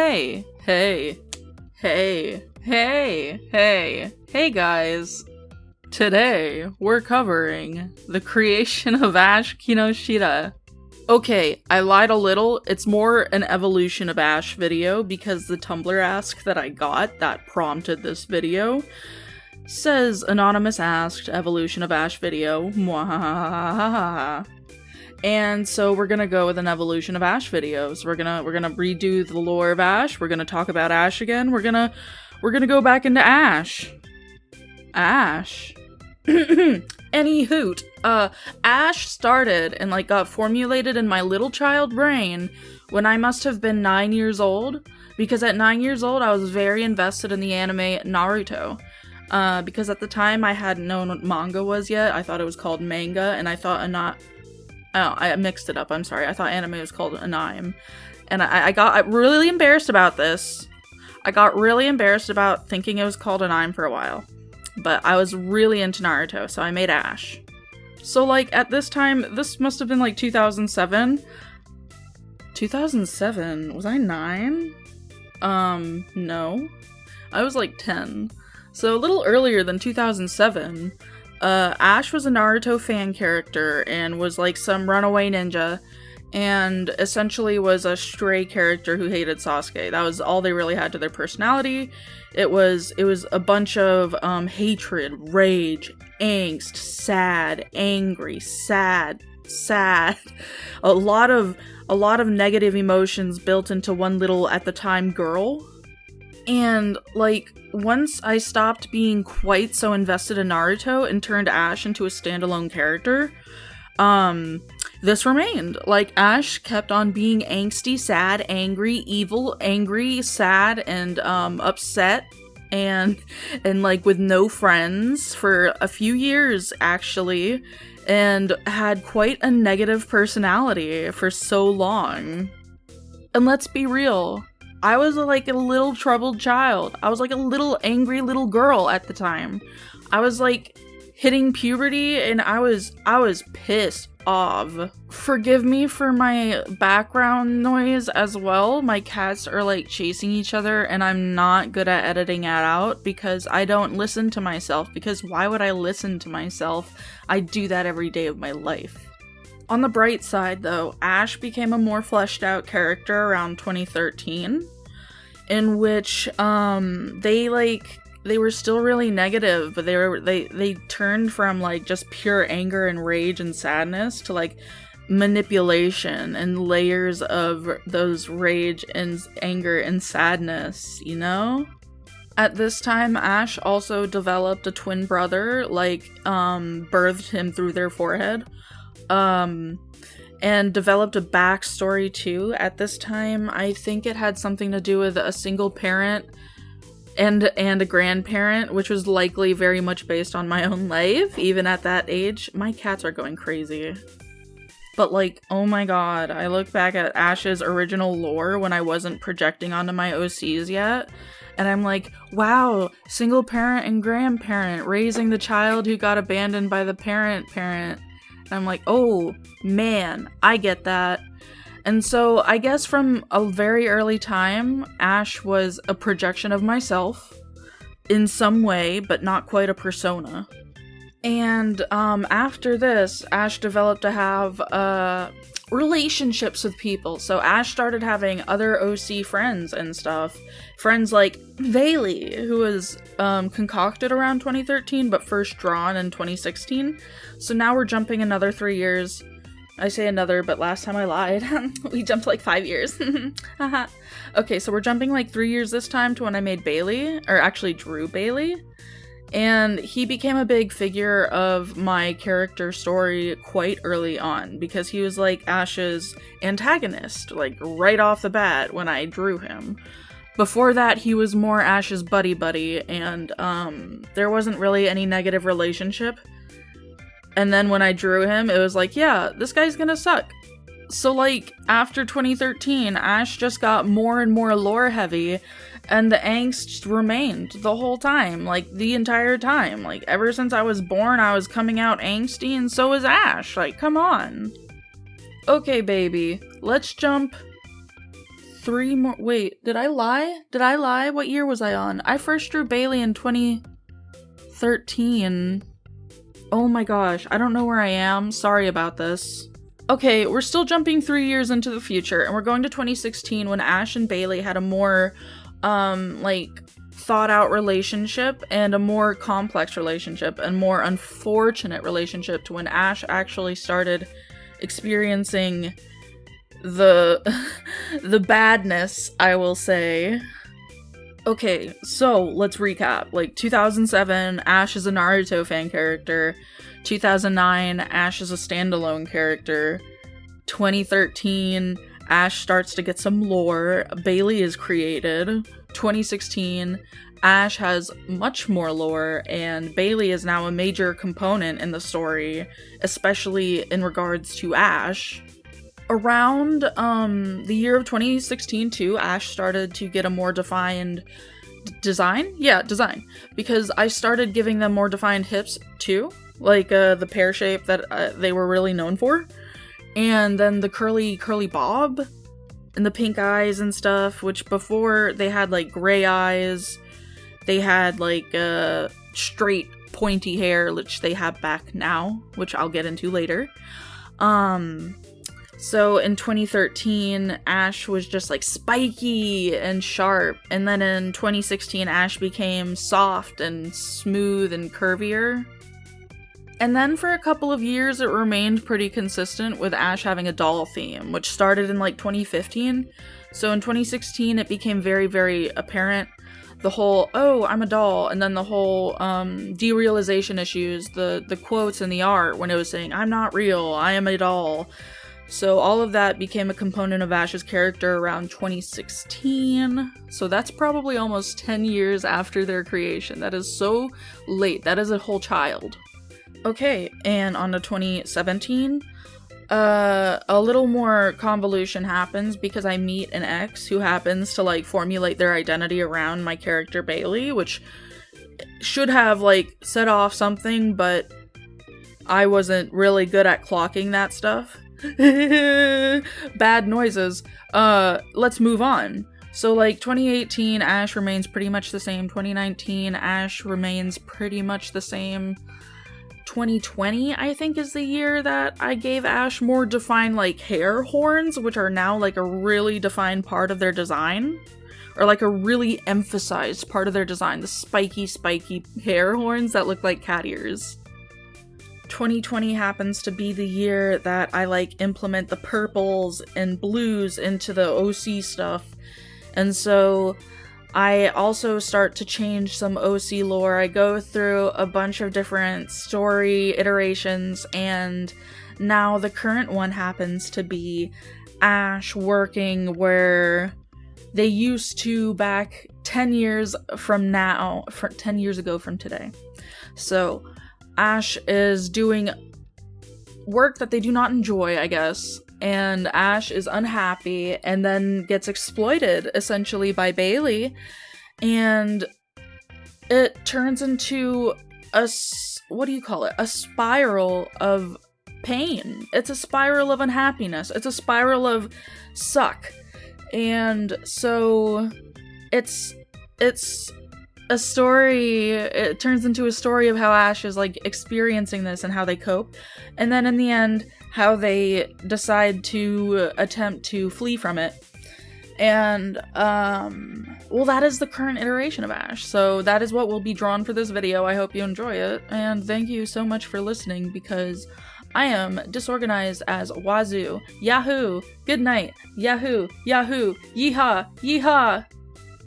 Hey guys. Today, we're covering the creation of Ash Kinoshita. Okay, I lied a little. It's more an evolution of Ash video because the Tumblr ask that I got that prompted this video says anonymous asked evolution of Ash video. Mwahahaha. And so we're gonna go with an evolution of Ash videos. We're gonna redo the lore of Ash. We're gonna talk about Ash again. We're gonna go back into Ash. Any hoot. Ash started and got formulated in my little child brain when I must have been 9 years old, because at 9 years old I was very invested in the anime Naruto. Because at the time I hadn't known what manga was yet. I thought it was called manga, and I thought I mixed it up, I'm sorry. I thought anime was called anime. And I got really embarrassed about this. I got really embarrassed about thinking it was called anime for a while. But I was really into Naruto, so I made Ash. So, at this time, this must have been, 2007. 2007? Was I 9? No. I was, 10. So, a little earlier than 2007, Ash was a Naruto fan character and was, some runaway ninja, and essentially was a stray character who hated Sasuke. That was all they really had to their personality. It was a bunch of hatred, rage, angst, sad, angry, sad. A lot of negative emotions built into one little, at the time, girl. And once I stopped being quite so invested in Naruto and turned Ash into a standalone character, this remained. Ash kept on being angsty, sad, angry, evil, angry, sad, and upset, and with no friends for a few years, actually, and had quite a negative personality for so long. And let's be real, I was a little troubled child. I was a little angry little girl at the time. I was hitting puberty, and I was pissed off. Forgive me for my background noise as well. My cats are chasing each other, and I'm not good at editing it out because I don't listen to myself, because why would I listen to myself? I do that every day of my life. On the bright side though, Ash became a more fleshed out character around 2013, in which they were still really negative, but they turned from just pure anger and rage and sadness to manipulation and layers of those rage and anger and sadness, you know? At this time, Ash also developed a twin brother, birthed him through their forehead, and developed a backstory too. At this time, I think it had something to do with a single parent and a grandparent, which was likely very much based on my own life, even at that age. My cats are going crazy. But oh my god, I look back at Ash's original lore when I wasn't projecting onto my OCs yet, and I'm wow, single parent and grandparent raising the child who got abandoned by the parent. And I'm oh man, I get that. And so I guess from a very early time, Ash was a projection of myself in some way, but not quite a persona. And after this, Ash developed to have relationships with people. So Ash started having other OC friends and stuff. Friends like Vaylee, who was concocted around 2013, but first drawn in 2016. So now we're jumping another 3 years. I say another, but last time I lied. We jumped 5 years. Okay, so we're jumping 3 years this time to when I made Bailey, or actually drew Bailey. And he became a big figure of my character story quite early on, because he was Ash's antagonist, right off the bat when I drew him. Before that, he was more Ash's buddy, and there wasn't really any negative relationship. And then when I drew him, it was yeah, this guy's gonna suck. So after 2013, Ash just got more and more lore heavy, and the angst remained the whole time, the entire time. Ever since I was born, I was coming out angsty, and so was Ash. Come on. Okay, baby, let's jump 3 more. Wait, did I lie? Did I lie? What year was I on? I first drew Bailey in 2013. Oh my gosh, I don't know where I am. Sorry about this. Okay, we're still jumping 3 years into the future, and we're going to 2016 when Ash and Bailey had a more, thought out relationship and a more complex relationship and more unfortunate relationship to when Ash actually started experiencing the badness, I will say. Okay, so let's recap. 2007, Ash is a Naruto fan character. 2009, Ash is a standalone character. 2013, Ash starts to get some lore. Bailey is created. 2016, Ash has much more lore, and Bailey is now a major component in the story, especially in regards to Ash. Around the year of 2016 too, Ash started to get a more defined design. Yeah, design. Because I started giving them more defined hips too, the pear shape that they were really known for. And then the curly bob and the pink eyes and stuff, which before they had gray eyes, they had straight pointy hair, which they have back now, which I'll get into later. So in 2013, Ash was just spiky and sharp, and then in 2016, Ash became soft and smooth and curvier. And then for a couple of years, it remained pretty consistent with Ash having a doll theme, which started in 2015. So in 2016, it became very, very apparent. The whole, oh, I'm a doll, and then the whole derealization issues, the quotes in the art when it was saying, I'm not real, I am a doll. So all of that became a component of Ash's character around 2016. So that's probably almost 10 years after their creation. That is so late. That is a whole child. Okay, and on to 2017. A little more convolution happens because I meet an ex who happens to formulate their identity around my character Bailey, which should have set off something, but I wasn't really good at clocking that stuff. Bad noises. Let's move on. So 2018, Ash remains pretty much the same. 2019, Ash remains pretty much the same. 2020, I think, is the year that I gave Ash more defined hair horns, which are now a really defined part of their design. Or a really emphasized part of their design. The spiky hair horns that look like cat ears. 2020 happens to be the year that I implement the purples and blues into the OC stuff. And so I also start to change some OC lore. I go through a bunch of different story iterations, and now the current one happens to be Ash working where they used to back 10 years from now, 10 years ago from today. So Ash is doing work that they do not enjoy, I guess, and Ash is unhappy and then gets exploited, essentially, by Bailey, and it turns into a spiral of pain. It's a spiral of unhappiness. It's a spiral of suck. And so it's a story, it turns into a story of how Ash is experiencing this and how they cope, and then in the end how they decide to attempt to flee from it. And that is the current iteration of Ash, so that is what will be drawn for this video. I hope you enjoy it, and thank you so much for listening, because I am disorganized as wazoo. Yahoo! Good night. Yahoo! Yahoo! Yeehaw! Yeehaw!